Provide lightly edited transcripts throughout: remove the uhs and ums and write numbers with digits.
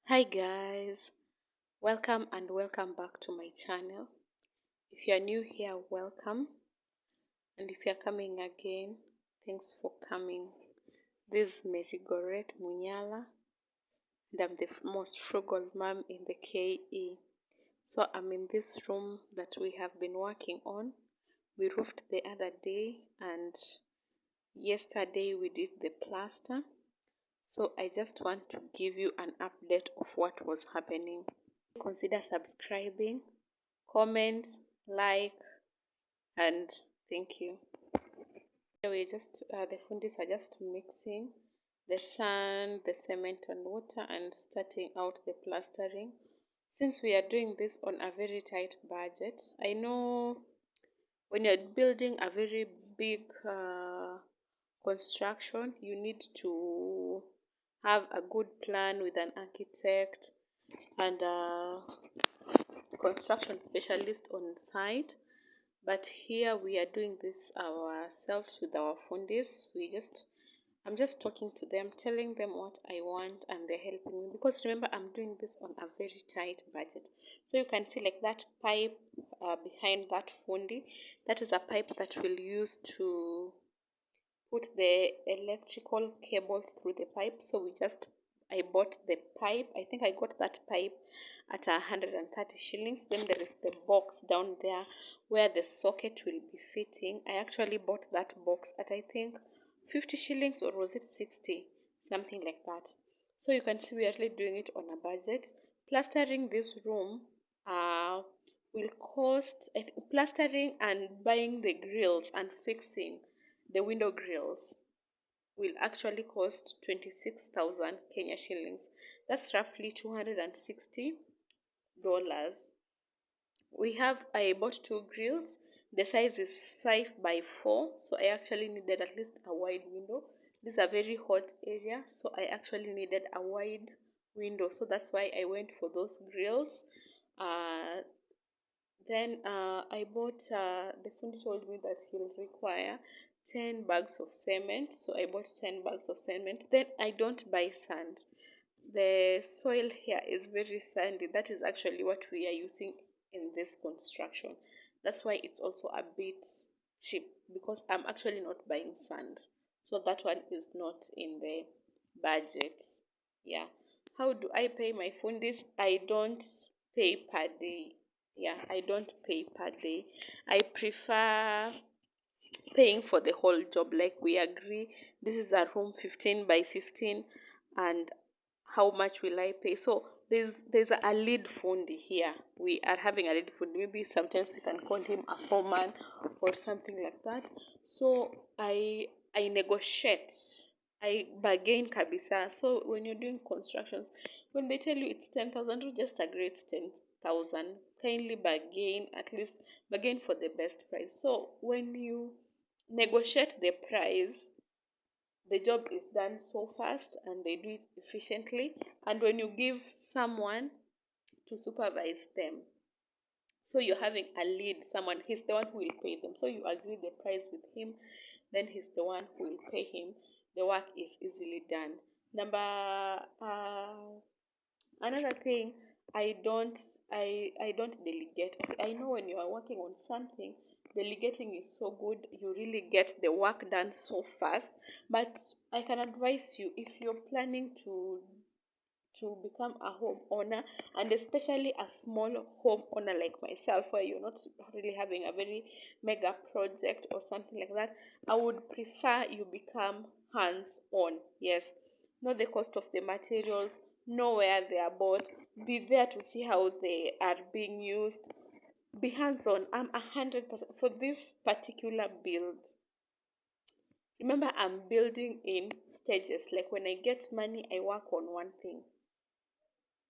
Hi guys, welcome and welcome back to my channel. If you are new here, welcome, and if you are coming again, thanks for coming. This is Mary Goret Munyala, and I'm the most frugal mom in the KE. So I'm in this room that we have been working on. We roofed the other day, and yesterday we did the plaster. So I just want to give you an update of what was happening. Consider subscribing, comment, like, and thank you. The fundis are just mixing the sand, the cement and water, and starting out the plastering. Since we are doing this on a very tight budget, I know when you're building a very big construction, you need to have a good plan with an architect and a construction specialist on site. But here we are doing this ourselves with our fundis. I'm just talking to them, telling them what I want, and they're helping me, because remember I'm doing this on a very tight budget. So you can see like that pipe behind that fundi, that is a pipe that we'll use to put the electrical cables through the pipe. So I bought the pipe. I think I got that pipe at 130 shillings. Then there is the box down there where the socket will be fitting. I actually bought that box at, I think, 50 shillings, or was it 60, something like that. So you can see we are really doing it on a budget. Plastering this room will cost, plastering and buying the grills and fixing the window grills will actually cost 26,000 Kenya shillings. That's roughly $260. I bought two grills. The size is 5 by 4, so I actually needed at least a wide window. This is a very hot area, so I actually needed a wide window. So that's why I went for those grills. Then I bought, the fundi told me that he'll require 10 bags of cement. So I bought 10 bags of cement. Then I don't buy sand. The soil here is very sandy. That is actually what we are using in this construction. That's why it's also a bit cheap, because I'm actually not buying sand. So that one is not in the budget. Yeah. How do I pay my fundis? I don't pay per day. Yeah, I don't pay per day. I prefer paying for the whole job. Like we agree, this is a room 15 by 15, and how much will I pay? So there's a lead fundi here. We are having a lead fundi. Maybe sometimes we can call him a foreman or something like that. So I negotiate. I bargain kabisa. So when you're doing constructions, when they tell you it's 10,000, you just agree it's 10,000. Kindly bargain, at least bargain for the best price. So when you negotiate the price, the job is done so fast and they do it efficiently. And when you give someone to supervise them, so you're having a lead, someone, he's the one who will pay them. So you agree the price with him, then he's the one who will pay him. The work is easily done. Another thing, I don't I don't delegate. I know when you are working on something, delegating is so good. You really get the work done so fast. But I can advise you, if you're planning to become a homeowner, and especially a small homeowner like myself, where you're not really having a very mega project or something like that, I would prefer you become hands-on. Yes, know the cost of the materials, know where they are bought, be there to see how they are being used, be hands-on. I'm 100% for this particular build. Remember, I'm building in stages. Like when I get money, I work on one thing.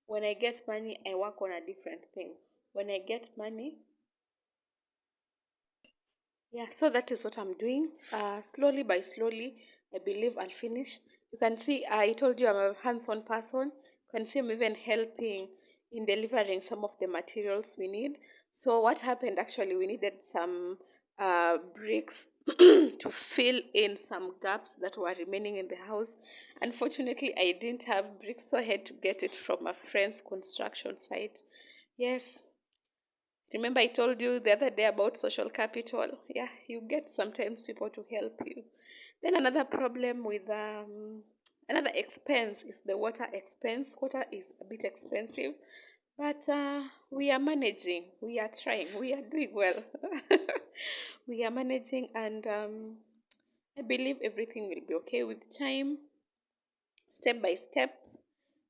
When I get money, I work on a different thing. When I get money, yeah, so that is what I'm doing. Slowly by slowly, I believe I'll finish. You can see, I told you I'm a hands-on person. You can see I'm even helping in delivering some of the materials we need. So what happened, actually, we needed some bricks to fill in some gaps that were remaining in the house. Unfortunately, I didn't have bricks, so I had to get it from a friend's construction site. Yes, remember I told you the other day about social capital? Yeah, you get sometimes people to help you. Then another problem with another expense is the water expense. Water is a bit expensive, but we are managing. We are trying. We are doing well. We are managing, and I believe everything will be okay with time. Step by step,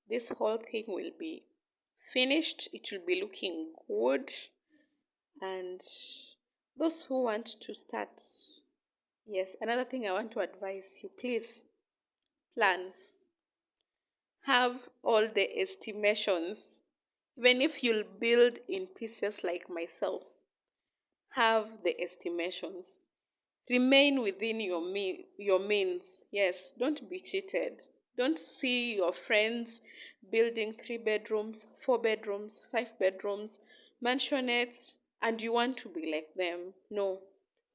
this whole thing will be finished. It will be looking good, and those who want to start, yes, another thing I want to advise you, please plan, have all the estimations. Even if you'll build in pieces like myself, have the estimations. Remain within your means. Yes, don't be cheated. Don't see your friends building 3 bedrooms, 4 bedrooms, 5 bedrooms, mansionettes, and you want to be like them. No,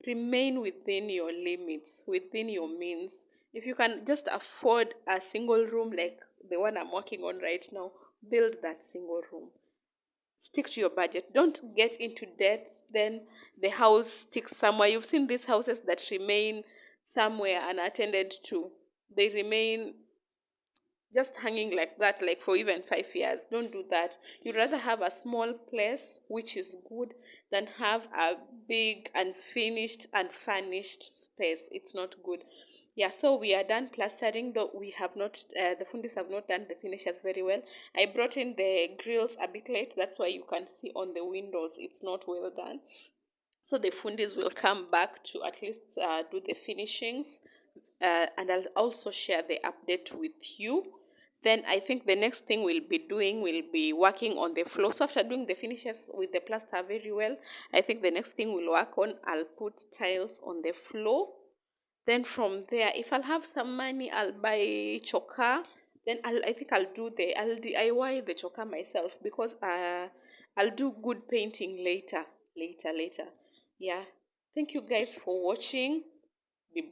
remain within your limits, within your means. If you can just afford a single room like the one I'm working on right now, build that single room. Stick to your budget. Don't get into debt, then the house sticks somewhere. You've seen these houses that remain somewhere unattended to. They remain just hanging like that, like for even 5 years. Don't do that. You'd rather have a small place which is good than have a big unfinished and furnished space. It's not good. Yeah, so we are done plastering, though we have not, the fundis have not done the finishes very well. I brought in the grills a bit late. That's why you can see on the windows it's not well done. So the fundis will come back to at least do the finishings, and I'll also share the update with you. Then I think the next thing we'll be doing will be working on the floor. So after doing the finishes with the plaster very well, I think the next thing we'll work on, I'll put tiles on the floor. Then from there, if I'll have some money, I'll buy choker. Then I think I'll DIY the choker myself, because I'll do good painting later. Yeah. Thank you guys for watching.